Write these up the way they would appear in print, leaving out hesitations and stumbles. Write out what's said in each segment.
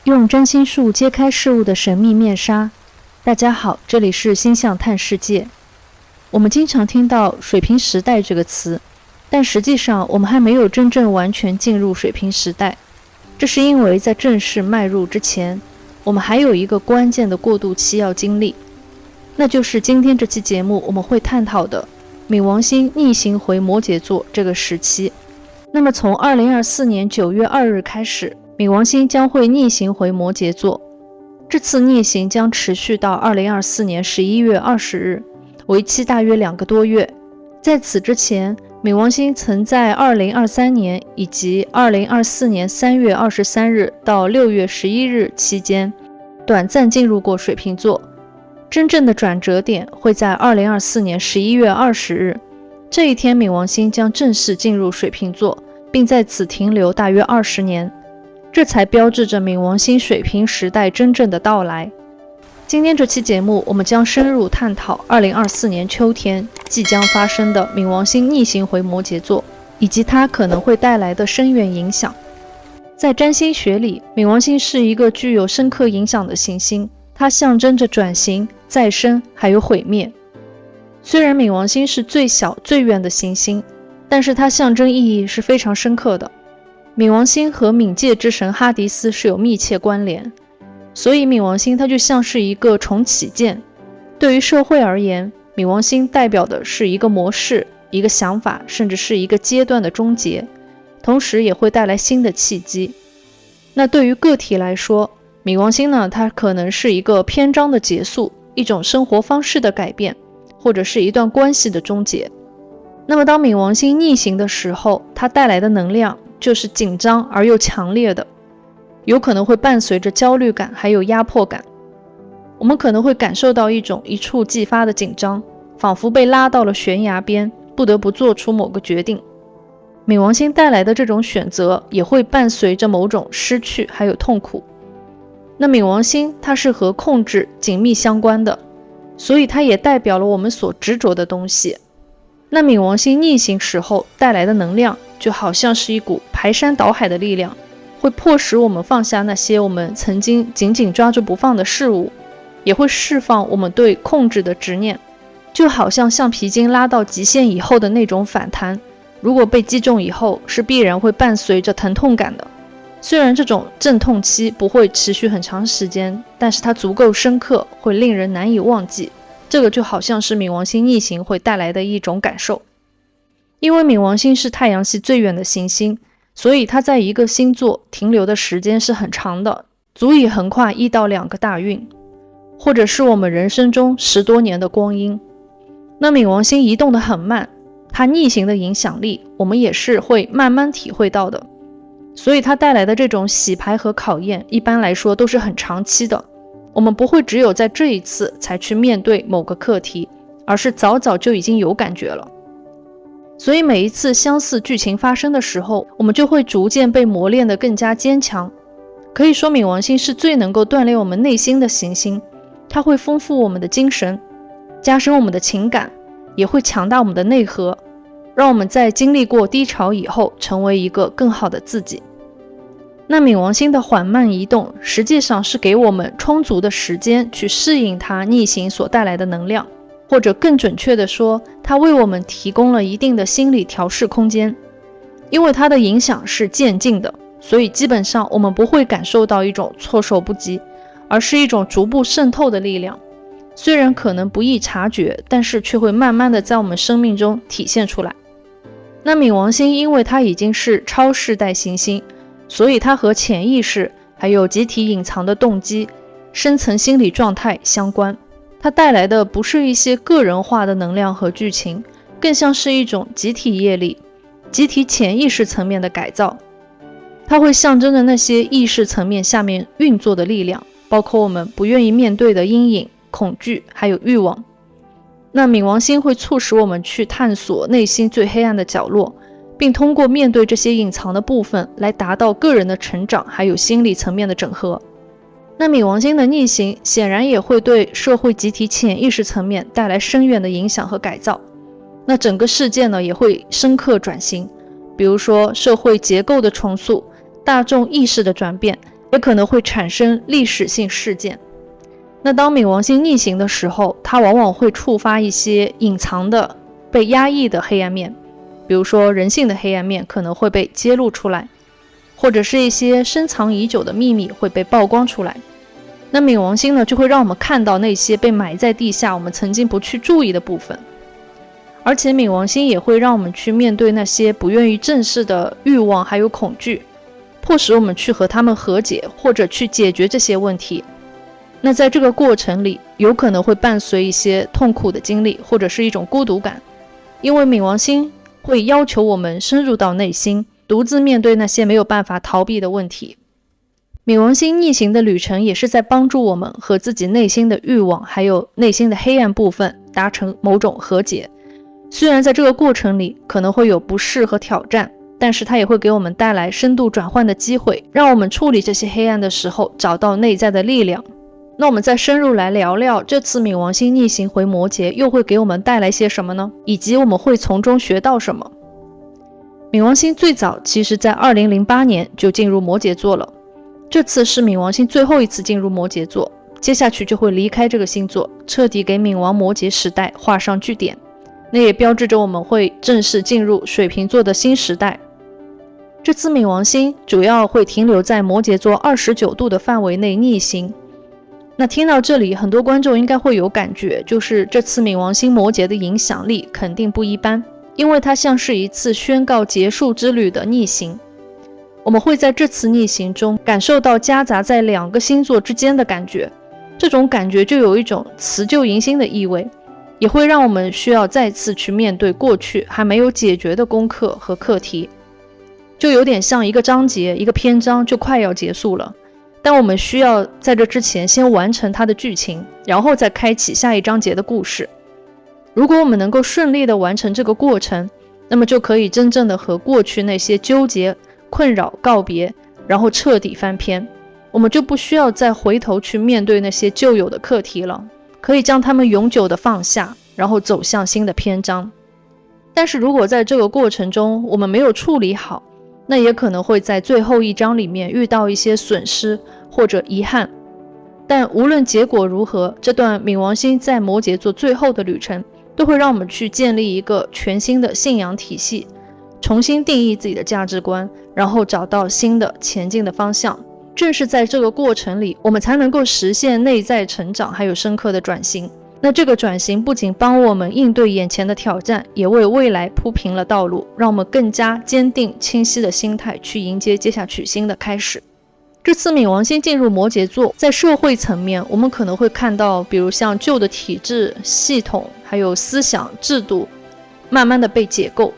用占星术揭开事物的神秘面纱。大家好，这里是星象探世界。我们经常听到水瓶时代这个词，但实际上我们还没有真正完全进入水瓶时代。这是因为在正式迈入之前，我们还有一个关键的过渡期要经历，那就是今天这期节目我们会探讨的冥王星逆行回摩羯座这个时期。那么从2024年9月2日开始，冥王星将会逆行回摩羯座，这次逆行将持续到2024年11月20日，为期大约2个多月。在此之前，冥王星曾在2023年以及2024年3月23日到6月11日期间短暂进入过水瓶座，真正的转折点会在2024年11月20日，这一天冥王星将正式进入水瓶座，并在此停留大约20年，这才标志着冥王星水瓶时代真正的到来。今天这期节目，我们将深入探讨2024年秋天即将发生的冥王星逆行回摩羯座，以及它可能会带来的深远影响。在占星学里，冥王星是一个具有深刻影响的行星，它象征着转型、再生还有毁灭。虽然冥王星是最小最远的行星，但是它象征意义是非常深刻的。冥王星和冥界之神哈迪斯是有密切关联，所以冥王星它就像是一个重启键。对于社会而言，冥王星代表的是一个模式、一个想法，甚至是一个阶段的终结，同时也会带来新的契机。那对于个体来说，冥王星呢，它可能是一个篇章的结束，一种生活方式的改变，或者是一段关系的终结。那么当冥王星逆行的时候，它带来的能量就是紧张而又强烈的，有可能会伴随着焦虑感还有压迫感。我们可能会感受到一种一触即发的紧张，仿佛被拉到了悬崖边，不得不做出某个决定。冥王星带来的这种选择也会伴随着某种失去还有痛苦。那冥王星它是和控制紧密相关的，所以它也代表了我们所执着的东西。那冥王星逆行时候带来的能量就好像是一股排山倒海的力量，会迫使我们放下那些我们曾经紧紧抓住不放的事物，也会释放我们对控制的执念，就好像橡皮筋拉到极限以后的那种反弹，如果被击中以后是必然会伴随着疼痛感的。虽然这种阵痛期不会持续很长时间，但是它足够深刻，会令人难以忘记。这个就好像是冥王星逆行会带来的一种感受。因为冥王星是太阳系最远的行星，所以它在一个星座停留的时间是很长的，足以横跨1到2个大运，或者是我们人生中10多年的光阴。那冥王星移动得很慢，它逆行的影响力我们也是会慢慢体会到的，所以它带来的这种洗牌和考验一般来说都是很长期的。我们不会只有在这一次才去面对某个课题，而是早早就已经有感觉了。所以每一次相似剧情发生的时候，我们就会逐渐被磨练得更加坚强。可以说冥王星是最能够锻炼我们内心的行星，它会丰富我们的精神，加深我们的情感，也会强大我们的内核，让我们在经历过低潮以后成为一个更好的自己。那冥王星的缓慢移动实际上是给我们充足的时间去适应它逆行所带来的能量，或者更准确的说，它为我们提供了一定的心理调试空间。因为它的影响是渐进的，所以基本上我们不会感受到一种措手不及，而是一种逐步渗透的力量。虽然可能不易察觉，但是却会慢慢的在我们生命中体现出来。那冥王星因为它已经是超世代行星，所以它和潜意识还有集体隐藏的动机、深层心理状态相关。它带来的不是一些个人化的能量和剧情，更像是一种集体业力、集体潜意识层面的改造。它会象征着那些意识层面下面运作的力量，包括我们不愿意面对的阴影、恐惧还有欲望。那冥王星会促使我们去探索内心最黑暗的角落，并通过面对这些隐藏的部分来达到个人的成长还有心理层面的整合。那冥王星的逆行显然也会对社会集体潜意识层面带来深远的影响和改造。那整个世界呢也会深刻转型，比如说社会结构的重塑、大众意识的转变，也可能会产生历史性事件。那当冥王星逆行的时候，它往往会触发一些隐藏的、被压抑的黑暗面，比如说人性的黑暗面可能会被揭露出来，或者是一些深藏已久的秘密会被曝光出来。那冥王星呢，就会让我们看到那些被埋在地下我们曾经不去注意的部分。而且冥王星也会让我们去面对那些不愿意正视的欲望还有恐惧，迫使我们去和他们和解，或者去解决这些问题。那在这个过程里，有可能会伴随一些痛苦的经历，或者是一种孤独感，因为冥王星会要求我们深入到内心，独自面对那些没有办法逃避的问题。冥王星逆行的旅程也是在帮助我们和自己内心的欲望还有内心的黑暗部分达成某种和解。虽然在这个过程里可能会有不适和挑战，但是它也会给我们带来深度转换的机会，让我们处理这些黑暗的时候找到内在的力量。那我们再深入来聊聊这次冥王星逆行回摩羯又会给我们带来些什么呢？以及我们会从中学到什么？冥王星最早其实在2008年就进入摩羯座了，这次是冥王星最后一次进入摩羯座，接下去就会离开这个星座，彻底给冥王摩羯时代画上句点。那也标志着我们会正式进入水瓶座的新时代。这次冥王星主要会停留在摩羯座29度的范围内逆行。那听到这里，很多观众应该会有感觉，就是这次冥王星摩羯的影响力肯定不一般，因为它像是一次宣告结束之旅的逆行。我们会在这次逆行中感受到夹杂在两个星座之间的感觉，这种感觉就有一种辞旧迎新的意味，也会让我们需要再次去面对过去还没有解决的功课和课题，就有点像一个章节一个篇章就快要结束了，但我们需要在这之前先完成它的剧情，然后再开启下一章节的故事。如果我们能够顺利地完成这个过程，那么就可以真正的和过去那些纠结困扰告别，然后彻底翻篇。我们就不需要再回头去面对那些旧有的课题了，可以将它们永久的放下，然后走向新的篇章。但是如果在这个过程中我们没有处理好，那也可能会在最后一章里面遇到一些损失或者遗憾。但无论结果如何，这段冥王星在摩羯座最后的旅程都会让我们去建立一个全新的信仰体系，重新定义自己的价值观，然后找到新的前进的方向。正是在这个过程里，我们才能够实现内在成长还有深刻的转型。那这个转型不仅帮我们应对眼前的挑战，也为未来铺平了道路，让我们更加坚定清晰的心态去迎接接下去新的开始。这次冥王星进入摩羯座，在社会层面我们可能会看到，比如像旧的体制系统还有思想制度慢慢的被解构，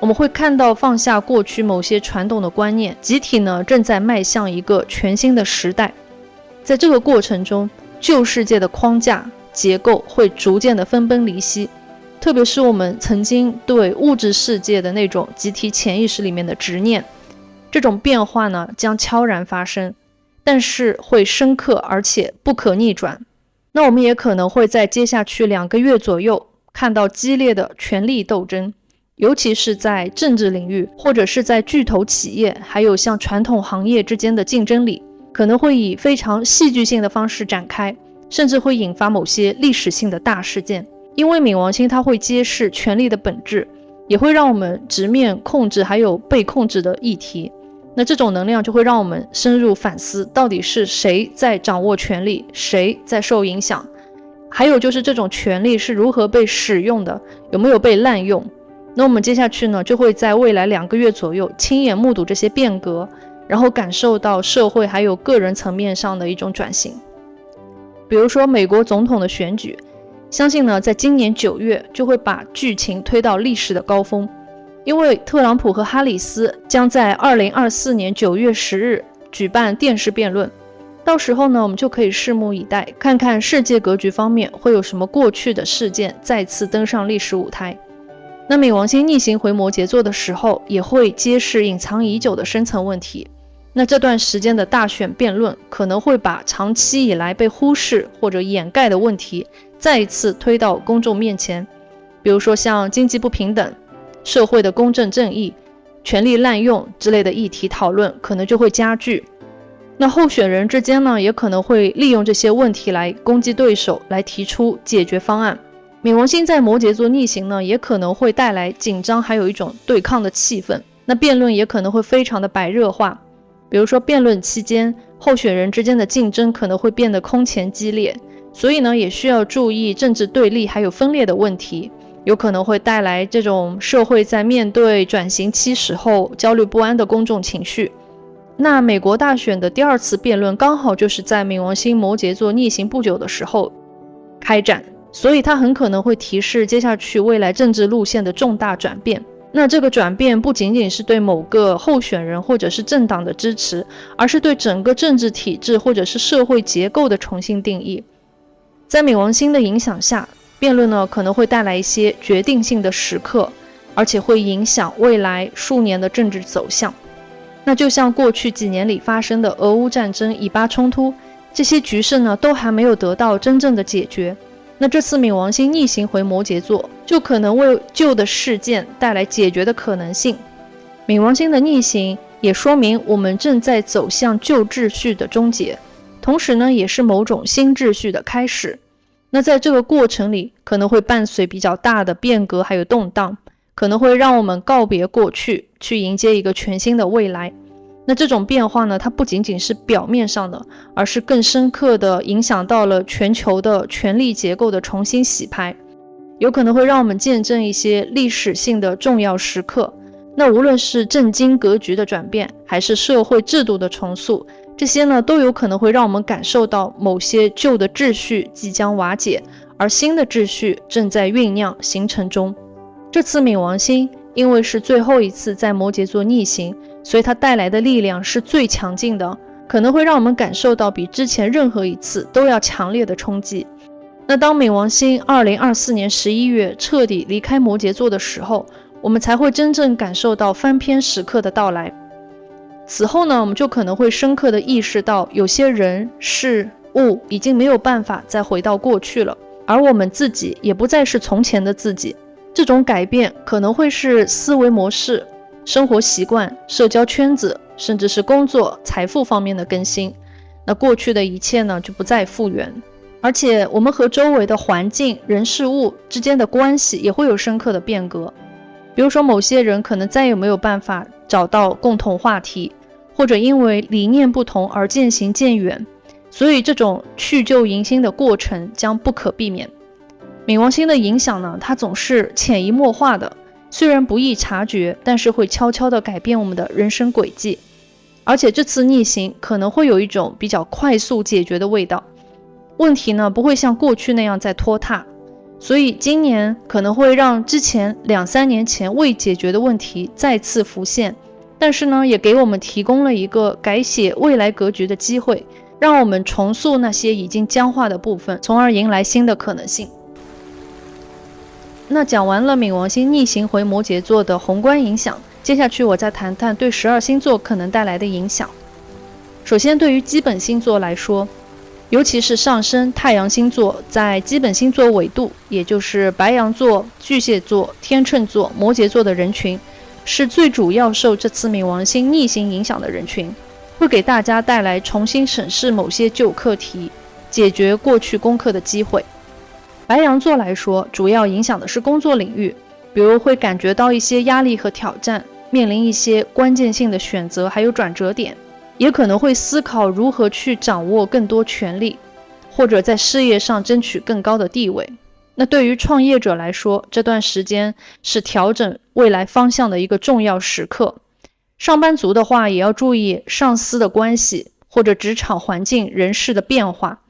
我们会看到放下过去某些传统的观念，集体呢正在迈向一个全新的时代。在这个过程中，旧世界的框架结构会逐渐的分崩离析，特别是我们曾经对物质世界的那种集体潜意识里面的执念，这种变化呢将悄然发生，但是会深刻而且不可逆转。那我们也可能会在接下去2个月左右看到激烈的权力斗争，尤其是在政治领域，或者是在巨头企业还有像传统行业之间的竞争里，可能会以非常戏剧性的方式展开，甚至会引发某些历史性的大事件。因为冥王星它会揭示权力的本质，也会让我们直面控制还有被控制的议题。那这种能量就会让我们深入反思，到底是谁在掌握权力，谁在受影响，还有就是这种权力是如何被使用的，有没有被滥用。那我们接下去呢，就会在未来2个月左右亲眼目睹这些变革，然后感受到社会还有个人层面上的一种转型。比如说美国总统的选举，相信呢在今年9月就会把剧情推到历史的高峰，因为特朗普和哈里斯将在2024年9月10日举办电视辩论。到时候呢，我们就可以拭目以待，看看世界格局方面会有什么过去的事件再次登上历史舞台。那冥王星逆行回摩羯座的时候，也会揭示隐藏已久的深层问题。那这段时间的大选辩论可能会把长期以来被忽视或者掩盖的问题再一次推到公众面前，比如说像经济不平等、社会的公正正义、权力滥用之类的议题讨论可能就会加剧。那候选人之间呢，也可能会利用这些问题来攻击对手，来提出解决方案。冥王星在摩羯座逆行呢，也可能会带来紧张，还有一种对抗的气氛。那辩论也可能会非常的白热化，比如说辩论期间，候选人之间的竞争可能会变得空前激烈，所以呢，也需要注意政治对立还有分裂的问题，有可能会带来这种社会在面对转型期时候焦虑不安的公众情绪。那美国大选的第二次辩论刚好就是在冥王星摩羯座逆行不久的时候开展，所以它很可能会提示接下去未来政治路线的重大转变。那这个转变不仅仅是对某个候选人或者是政党的支持，而是对整个政治体制或者是社会结构的重新定义。在冥王星的影响下，辩论呢可能会带来一些决定性的时刻，而且会影响未来数年的政治走向。那就像过去几年里发生的俄乌战争、以巴冲突，这些局势呢都还没有得到真正的解决。那这次冥王星逆行回摩羯座，就可能为旧的事件带来解决的可能性。冥王星的逆行也说明我们正在走向旧秩序的终结，同时呢也是某种新秩序的开始。那在这个过程里，可能会伴随比较大的变革还有动荡，可能会让我们告别过去，去迎接一个全新的未来。那这种变化呢，它不仅仅是表面上的，而是更深刻的影响到了全球的权力结构的重新洗牌，有可能会让我们见证一些历史性的重要时刻。那无论是政经格局的转变，还是社会制度的重塑，这些呢都有可能会让我们感受到某些旧的秩序即将瓦解，而新的秩序正在酝酿形成中。这次冥王星因为是最后一次在摩羯座逆行，所以它带来的力量是最强劲的，可能会让我们感受到比之前任何一次都要强烈的冲击。那当冥王星2024年11月彻底离开摩羯座的时候，我们才会真正感受到翻篇时刻的到来。此后呢，我们就可能会深刻的意识到，有些人事物已经没有办法再回到过去了，而我们自己也不再是从前的自己。这种改变可能会是思维模式、生活习惯、社交圈子，甚至是工作、财富方面的更新。那过去的一切呢，就不再复原。而且我们和周围的环境、人事物之间的关系也会有深刻的变革。比如说某些人可能再也没有办法找到共同话题，或者因为理念不同而渐行渐远，所以这种去旧迎新的过程将不可避免。冥王星的影响呢，它总是潜移默化的，虽然不易察觉，但是会悄悄地改变我们的人生轨迹。而且这次逆行可能会有一种比较快速解决的味道，问题呢不会像过去那样再拖沓，所以今年可能会让之前2-3年前未解决的问题再次浮现，但是呢也给我们提供了一个改写未来格局的机会，让我们重塑那些已经僵化的部分，从而迎来新的可能性。那讲完了冥王星逆行回摩羯座的宏观影响，接下去我再谈谈对12星座可能带来的影响。首先，对于基本星座来说，尤其是上升太阳星座在基本星座纬度，也就是白羊座、巨蟹座、天秤座、摩羯座的人群，是最主要受这次冥王星逆行影响的人群，会给大家带来重新审视某些旧课题、解决过去功课的机会。白羊座来说，主要影响的是工作领域，比如会感觉到一些压力和挑战，面临一些关键性的选择还有转折点，也可能会思考如何去掌握更多权力，或者在事业上争取更高的地位。那对于创业者来说，这段时间是调整未来方向的一个重要时刻。上班族的话，也要注意上司的关系，或者职场环境、人事的变化。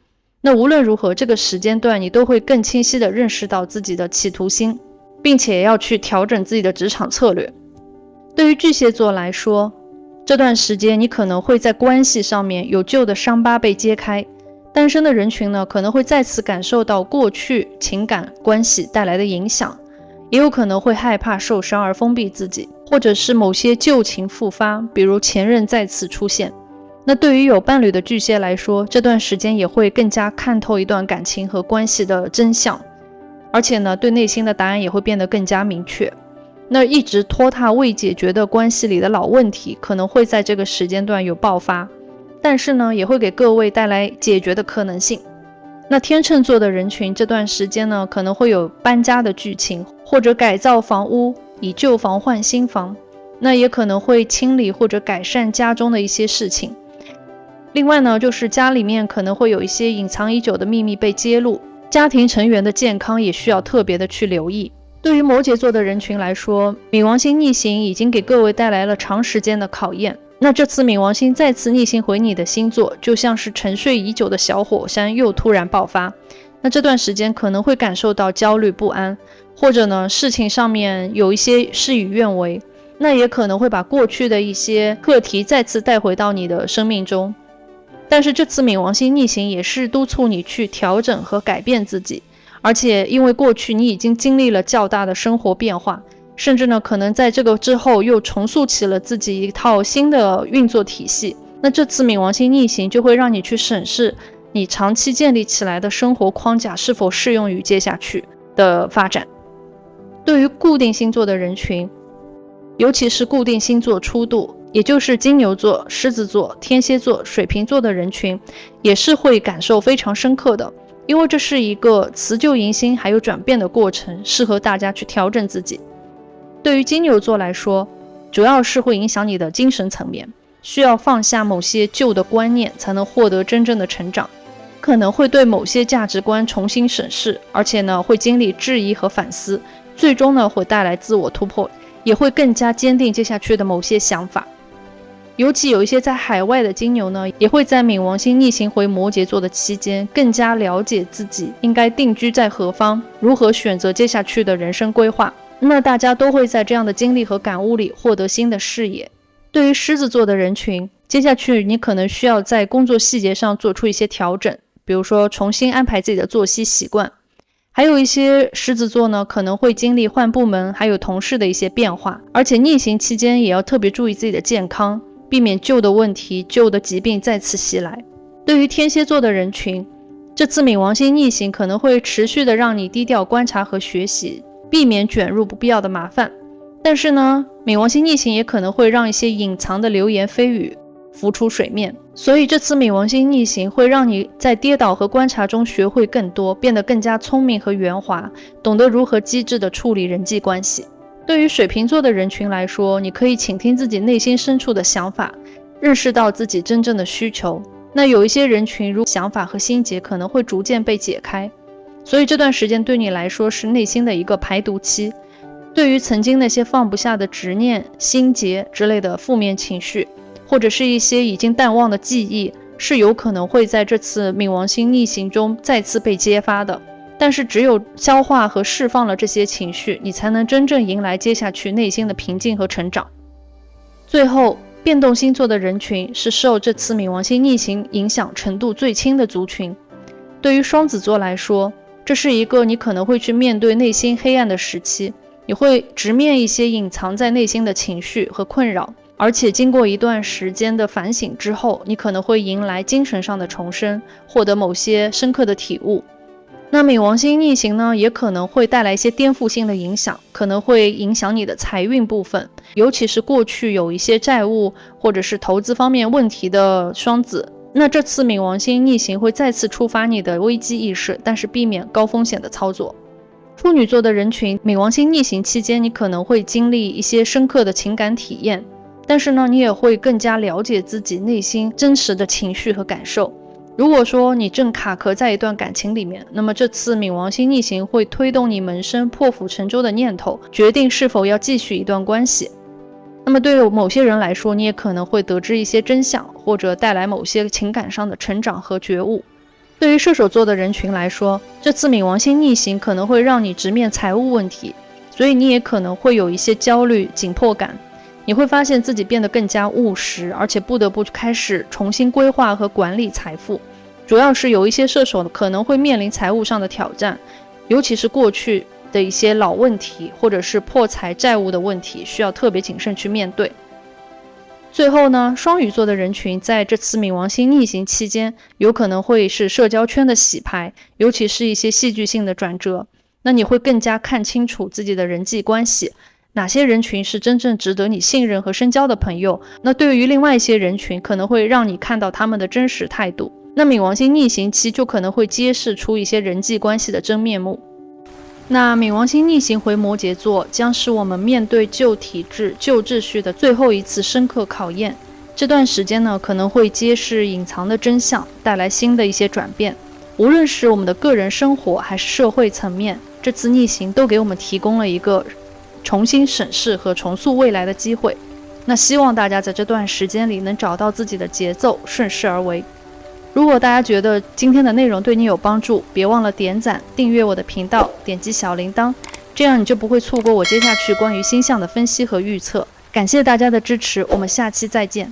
那无论如何，这个时间段你都会更清晰地认识到自己的企图心，并且要去调整自己的职场策略。对于巨蟹座来说，这段时间你可能会在关系上面有旧的伤疤被揭开，单身的人群呢，可能会再次感受到过去情感关系带来的影响，也有可能会害怕受伤而封闭自己，或者是某些旧情复发，比如前任再次出现。那对于有伴侣的巨蟹来说，这段时间也会更加看透一段感情和关系的真相，而且呢，对内心的答案也会变得更加明确。那一直拖沓未解决的关系里的老问题，可能会在这个时间段有爆发，但是呢，也会给各位带来解决的可能性。那天秤座的人群这段时间呢，可能会有搬家的剧情，或者改造房屋，以旧房换新房，那也可能会清理或者改善家中的一些事情。另外呢，就是家里面可能会有一些隐藏已久的秘密被揭露，家庭成员的健康也需要特别的去留意。对于摩羯座的人群来说，冥王星逆行已经给各位带来了长时间的考验。那这次冥王星再次逆行回你的星座，就像是沉睡已久的小火山又突然爆发。那这段时间可能会感受到焦虑不安，或者呢，事情上面有一些事与愿违，那也可能会把过去的一些课题再次带回到你的生命中。但是这次冥王星逆行也是督促你去调整和改变自己，而且因为过去你已经经历了较大的生活变化，甚至呢可能在这个之后又重塑起了自己一套新的运作体系。那这次冥王星逆行就会让你去审视你长期建立起来的生活框架是否适用于接下去的发展。对于固定星座的人群，尤其是固定星座初度，也就是金牛座、狮子座、天蝎座、水瓶座的人群，也是会感受非常深刻的，因为这是一个辞旧迎新还有转变的过程，适合大家去调整自己。对于金牛座来说，主要是会影响你的精神层面，需要放下某些旧的观念才能获得真正的成长，可能会对某些价值观重新审视，而且呢会经历质疑和反思，最终呢会带来自我突破，也会更加坚定接下去的某些想法。尤其有一些在海外的金牛呢，也会在冥王星逆行回摩羯座的期间，更加了解自己应该定居在何方，如何选择接下去的人生规划。那大家都会在这样的经历和感悟里获得新的视野。对于狮子座的人群，接下去你可能需要在工作细节上做出一些调整，比如说重新安排自己的作息习惯。还有一些狮子座呢，可能会经历换部门还有同事的一些变化，而且逆行期间也要特别注意自己的健康，避免旧的问题、旧的疾病再次袭来。对于天蝎座的人群，这次冥王星逆行可能会持续的让你低调观察和学习，避免卷入不必要的麻烦。但是呢，冥王星逆行也可能会让一些隐藏的流言蜚语浮出水面，所以这次冥王星逆行会让你在跌倒和观察中学会更多，变得更加聪明和圆滑，懂得如何机智地处理人际关系。对于水瓶座的人群来说，你可以倾听自己内心深处的想法，认识到自己真正的需求。那有一些人群如想法和心结可能会逐渐被解开，所以这段时间对你来说是内心的一个排毒期。对于曾经那些放不下的执念、心结之类的负面情绪，或者是一些已经淡忘的记忆，是有可能会在这次冥王星逆行中再次被揭发的。但是只有消化和释放了这些情绪，你才能真正迎来接下去内心的平静和成长。最后，变动星座的人群是受这次冥王星逆行影响程度最轻的族群。对于双子座来说，这是一个你可能会去面对内心黑暗的时期，你会直面一些隐藏在内心的情绪和困扰，而且经过一段时间的反省之后，你可能会迎来精神上的重生，获得某些深刻的体悟。那冥王星逆行呢，也可能会带来一些颠覆性的影响，可能会影响你的财运部分，尤其是过去有一些债务或者是投资方面问题的双子。那这次冥王星逆行会再次触发你的危机意识，但是避免高风险的操作。处女座的人群，冥王星逆行期间，你可能会经历一些深刻的情感体验，但是呢，你也会更加了解自己内心真实的情绪和感受。如果说你正卡壳在一段感情里面，那么这次冥王星逆行会推动你萌生破釜沉舟的念头，决定是否要继续一段关系。那么对于某些人来说，你也可能会得知一些真相，或者带来某些情感上的成长和觉悟。对于射手座的人群来说，这次冥王星逆行可能会让你直面财务问题，所以你也可能会有一些焦虑、紧迫感。你会发现自己变得更加务实，而且不得不开始重新规划和管理财富。主要是有一些射手可能会面临财务上的挑战，尤其是过去的一些老问题，或者是破财债务的问题，需要特别谨慎去面对。最后呢，双鱼座的人群在这次冥王星逆行期间，有可能会是社交圈的洗牌，尤其是一些戏剧性的转折。那你会更加看清楚自己的人际关系，哪些人群是真正值得你信任和深交的朋友，那对于另外一些人群可能会让你看到他们的真实态度。那冥王星逆行期就可能会揭示出一些人际关系的真面目。那冥王星逆行回摩羯座将是我们面对旧体制、旧秩序的最后一次深刻考验。这段时间呢，可能会揭示隐藏的真相，带来新的一些转变。无论是我们的个人生活还是社会层面，这次逆行都给我们提供了一个重新审视和重塑未来的机会。那希望大家在这段时间里能找到自己的节奏，顺势而为。如果大家觉得今天的内容对你有帮助，别忘了点赞、订阅我的频道，点击小铃铛，这样你就不会错过我接下去关于星象的分析和预测。感谢大家的支持，我们下期再见。